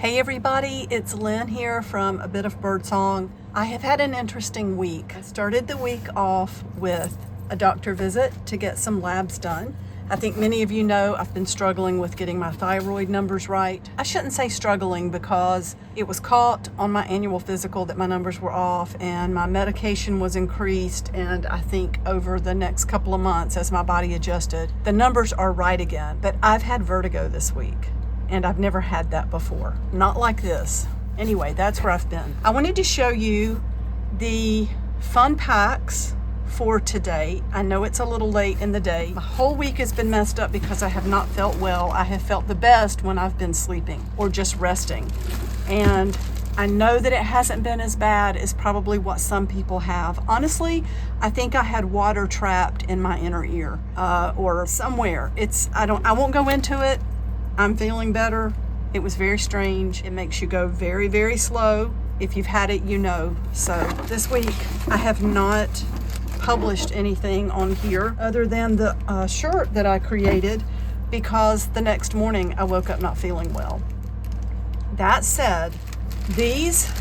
Hey everybody, it's Lynn here from A Bit of Birdsong. I have had an interesting week. I started the week off with a doctor visit to get some labs done. I think many of you know I've been struggling with getting my thyroid numbers right. I shouldn't say struggling because it was caught on my annual physical that my numbers were off and my medication was increased, and I think over the next couple of months as my body adjusted, the numbers are right again. But I've had vertigo this week. And I've never had that before. Not like this. Anyway, that's where I've been. I wanted to show you the FUN-PAX for today. I know it's a little late in the day. My whole week has been messed up because I have not felt well. I have felt the best when I've been sleeping or just resting. And I know that it hasn't been as bad as probably what some people have. Honestly, I think I had water trapped in my inner ear or somewhere. I won't go into it. I'm feeling better. It was very strange. It makes you go very, very slow. If you've had it, you know. So this week I have not published anything on here other than the shirt that I created because the next morning I woke up not feeling well. That said, these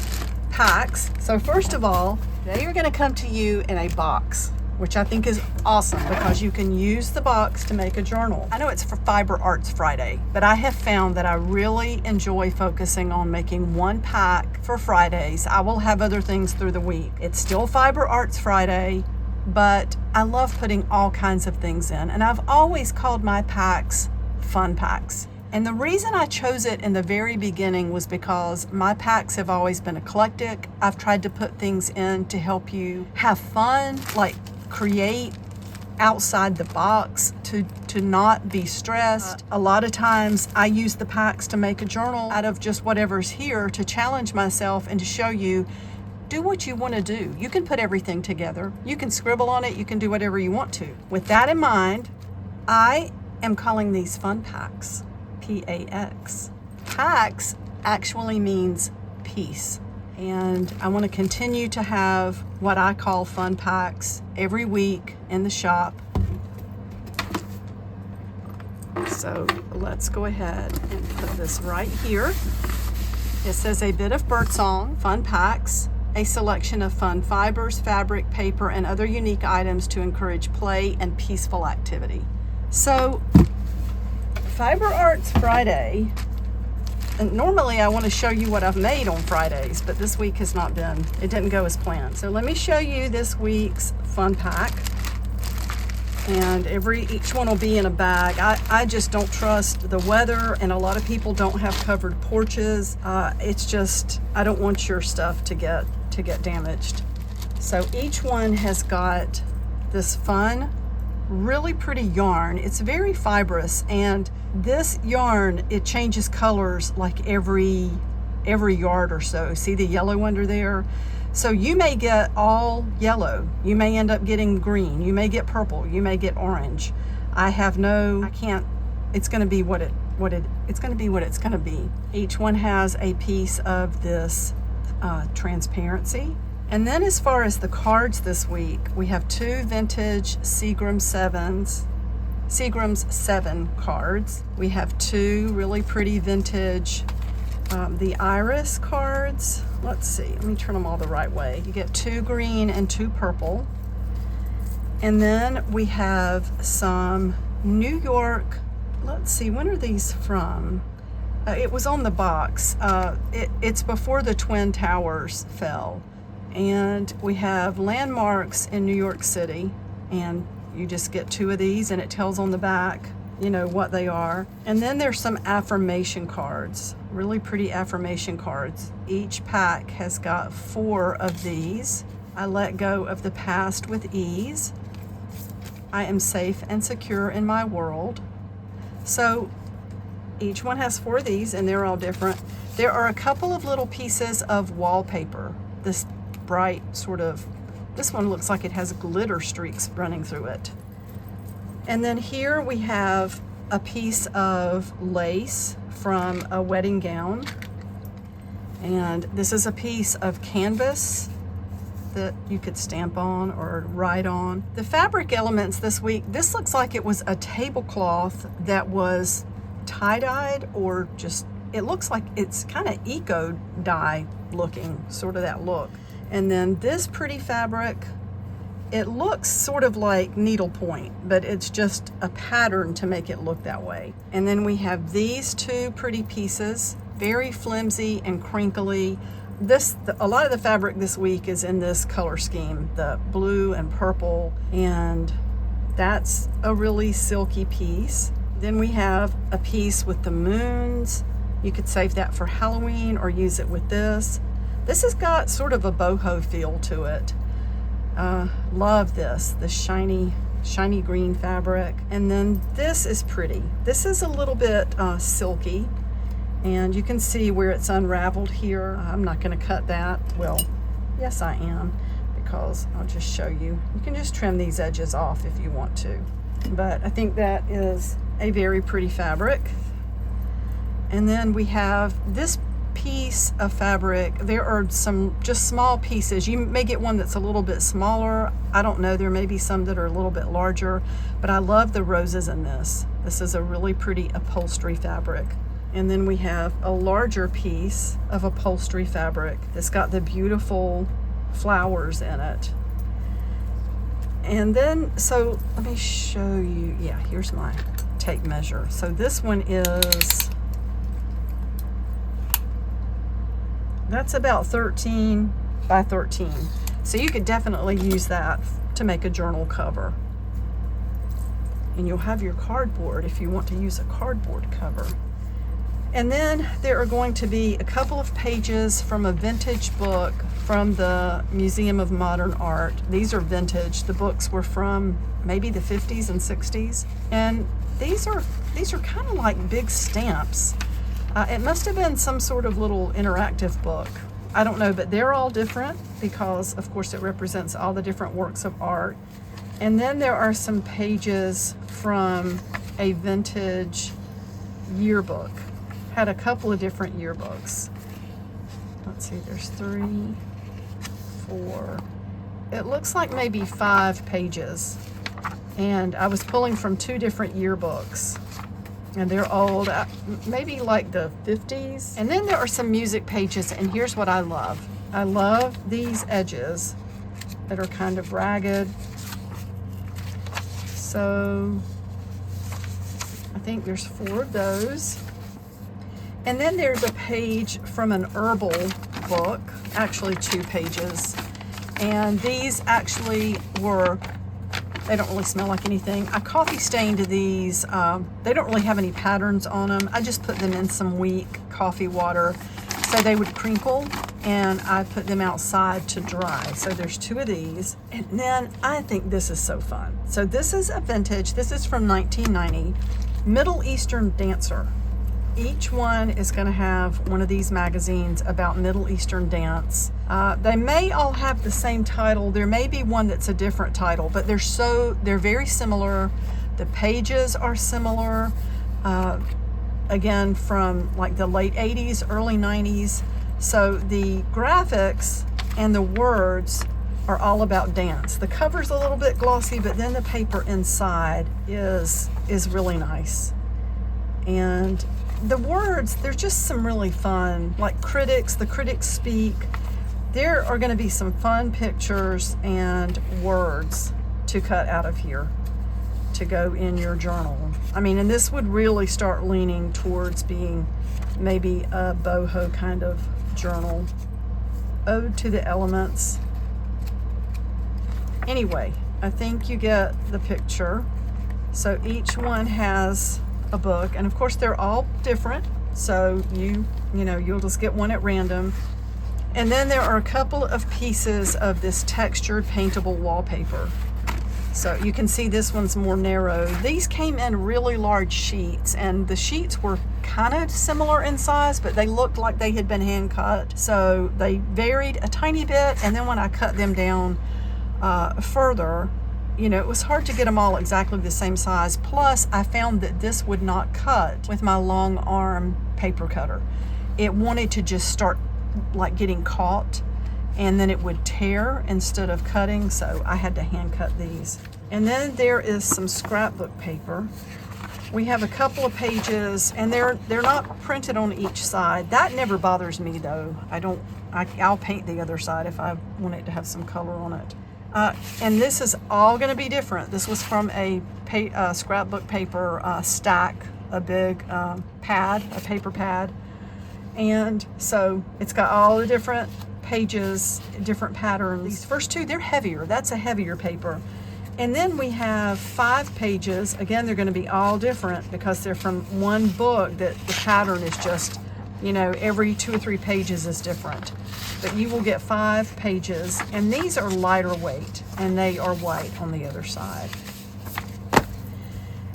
packs, so first of all, they are going to come to you in a box, which I think is awesome because you can use the box to make a journal. I know it's for Fiber Arts Friday, but I have found that I really enjoy focusing on making one pack for Fridays. I will have other things through the week. It's still Fiber Arts Friday, but I love putting all kinds of things in. And I've always called my packs FUN-PAX. And the reason I chose it in the very beginning was because my packs have always been eclectic. I've tried to put things in to help you have fun, like create outside the box, to not be stressed. A lot of times I use the packs to make a journal out of just whatever's here to challenge myself and to show you, do what you want to do. You can put everything together. You can scribble on it. You can do whatever you want to. With that in mind, I am calling these FUN-PAX, P-A-X. PAX actually means peace. And I want to continue to have what I call FUN-PAX every week in the shop. So let's go ahead and put this right here. It says A Bit of Birdsong, FUN-PAX, a selection of fun fibers, fabric, paper, and other unique items to encourage play and peaceful activity. So Fiber Arts Friday. And normally I want to show you what I've made on Fridays, but this week has not been, it didn't go as planned. So let me show you this week's FUN-PAX. And each one will be in a bag. I just don't trust the weather, and a lot of people don't have covered porches. It's just, I don't want your stuff to get damaged. So each one has got this fun, really pretty yarn. It's very fibrous, and this yarn, it changes colors like every yard or so. See the yellow under there? So you may get all yellow. You may end up getting green. You may get purple. You may get orange. It's going to be what it's going to be. Each one has a piece of this transparency. And then as far as the cards this week, we have two vintage Seagram's 7 cards. We have two really pretty vintage, the Iris cards. Let's see, let me turn them all the right way. You get two green and two purple. And then we have some New York, let's see, when are these from? It was on the box. It's before the Twin Towers fell. And we have landmarks in New York City, and you just get two of these and it tells on the back, you know, what they are. And then there's some affirmation cards, really pretty affirmation cards. Each pack has got 4 of these. I let go of the past with ease. I am safe and secure in my world. So each one has 4 of these, and they're all different. There are a couple of little pieces of wallpaper. This bright this one looks like it has glitter streaks running through it. And then here we have a piece of lace from a wedding gown. And this is a piece of canvas that you could stamp on or write on. The fabric elements this week, this looks like it was a tablecloth that was tie-dyed or just it looks like it's kind of eco dye looking, sort of that look. And then this pretty fabric, it looks sort of like needlepoint, but it's just a pattern to make it look that way. And then we have these two pretty pieces, very flimsy and crinkly. A lot of the fabric this week is in this color scheme, the blue and purple, and that's a really silky piece. Then we have a piece with the moons. You could save that for Halloween or use it with this. This has got sort of a boho feel to it. Love this shiny green fabric. And then this is pretty. This is a little bit silky, and you can see where it's unraveled here. I'm not going to cut that. Well, yes I am, because I'll just show you. You can just trim these edges off if you want to. But I think that is a very pretty fabric. And then we have this piece of fabric. There are some just small pieces. You may get one that's a little bit smaller. I don't know, there may be some that are a little bit larger, but I love the roses in this. This is a really pretty upholstery fabric. And then we have a larger piece of upholstery fabric that's got the beautiful flowers in it. And then, so let me show you, yeah, here's my tape measure. So this one is, that's about 13 by 13. So you could definitely use that to make a journal cover. And you'll have your cardboard if you want to use a cardboard cover. And then there are going to be a couple of pages from a vintage book from the Museum of Modern Art. These are vintage. The books were from maybe the 50s and 60s. And these are kind of like big stamps. It must have been some sort of little interactive book. I don't know, but they're all different because, of course, it represents all the different works of art. And then there are some pages from a vintage yearbook. Had a couple of different yearbooks. Let's see, there's 3, 4. It looks like maybe 5 pages. And I was pulling from 2 different yearbooks. And they're old, maybe like the 50s. And then there are some music pages, and here's what I love. I love these edges that are kind of ragged. So I think there's 4 of those. And then there's a page from an herbal book, actually 2 pages. And these actually were, they don't really smell like anything. I coffee stained these. They don't really have any patterns on them. I just put them in some weak coffee water so they would crinkle, and I put them outside to dry. So there's 2 of these. And then I think this is so fun. So this is a vintage. This is from 1990, Middle Eastern Dancer. Each one is going to have one of these magazines about Middle Eastern dance. They may all have the same title. There may be one that's a different title, but they're very similar. The pages are similar. Again, from like the late 80s, early 90s. So the graphics and the words are all about dance. The cover's a little bit glossy, but then the paper inside is really nice. And the words, there's just some really fun, like the critics speak. There are going to be some fun pictures and words to cut out of here to go in your journal. I mean, and this would really start leaning towards being maybe a boho kind of journal. Ode to the Elements. Anyway, I think you get the picture. So each one has a book, and of course they're all different, so you'll just get one at random. And then there are a couple of pieces of this textured paintable wallpaper. So you can see this one's more narrow. These came in really large sheets, and the sheets were kind of similar in size, but they looked like they had been hand cut, so they varied a tiny bit. And then when I cut them down further, it was hard to get them all exactly the same size. Plus, I found that this would not cut with my long arm paper cutter. It wanted to just start like getting caught, and then it would tear instead of cutting, so I had to hand cut these. And then there is some scrapbook paper. We have a couple of pages, and they're not printed on each side. That never bothers me though. I'll paint the other side if I want it to have some color on it. And this is all going to be different. This was from a scrapbook paper stack, a big pad, a paper pad. And so it's got all the different pages, different patterns. These first two, they're heavier. That's a heavier paper. And then we have 5 pages. Again, they're going to be all different because they're from one book that the pattern is just, you know, every 2 or 3 pages is different. But you will get 5 pages, and these are lighter weight, and they are white on the other side.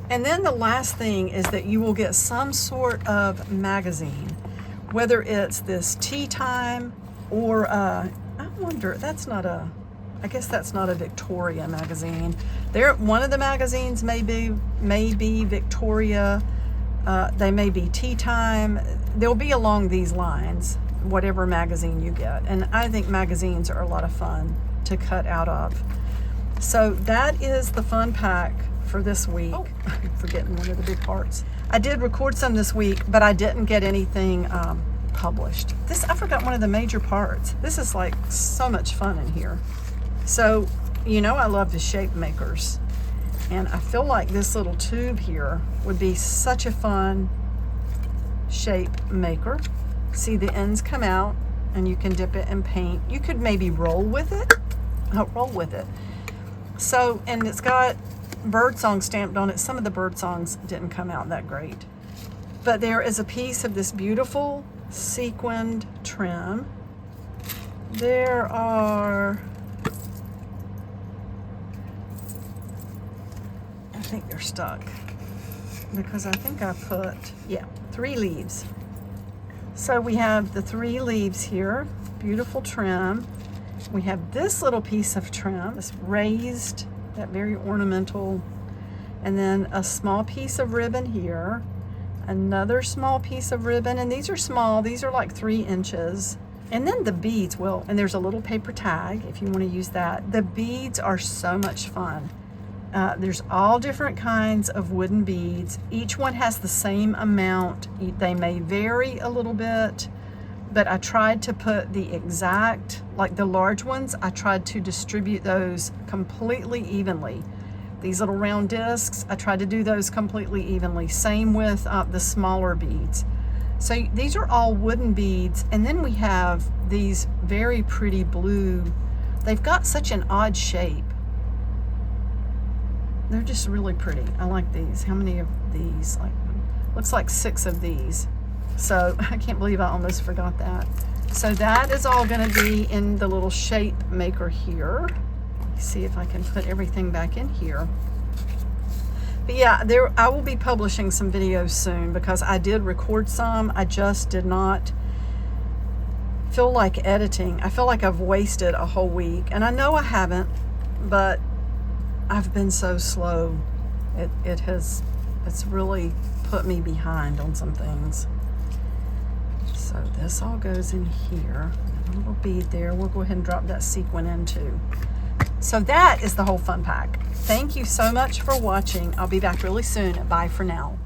And then the last thing is that you will get some sort of magazine, whether it's this tea time or I wonder, I guess that's not a Victoria magazine. One of the magazines may be Victoria. They may be tea time. They'll be along these lines, whatever magazine you get. And I think magazines are a lot of fun to cut out of. So that is the fun pack for this week. Oh, I'm forgetting one of the big parts. I did record some this week, but I didn't get anything published. I forgot one of the major parts. This is like so much fun in here. So, you know, I love the shape makers. And I feel like this little tube here would be such a fun shape maker. See, the ends come out and you can dip it in paint. You could maybe roll with it. So, and it's got Birdsong stamped on it. Some of the Birdsongs didn't come out that great. But there is a piece of this beautiful sequined trim. There are, I think they're stuck because I think I put, 3 leaves. So we have the 3 leaves here, beautiful trim. We have this little piece of trim, this raised, that very ornamental, and then a small piece of ribbon here, another small piece of ribbon, and these are small, these are like 3 inches. And then the beads, and there's a little paper tag if you want to use that. The beads are so much fun. There's all different kinds of wooden beads. Each one has the same amount. They may vary a little bit, but I tried to put the exact, like the large ones, I tried to distribute those completely evenly. These little round discs, I tried to do those completely evenly. Same with the smaller beads. So these are all wooden beads. And then we have these very pretty blue. They've got such an odd shape. They're just really pretty. I like these. How many of these? Looks like 6 of these. So I can't believe I almost forgot that. So that is all going to be in the little shape maker here. See if I can put everything back in here. But yeah, I will be publishing some videos soon because I did record some. I just did not feel like editing. I feel like I've wasted a whole week, and I know I haven't, but I've been so slow. It's really put me behind on some things. So this all goes in here. A little bead there. We'll go ahead and drop that sequin in too. So that is the whole fun pack. Thank you so much for watching. I'll be back really soon. Bye for now.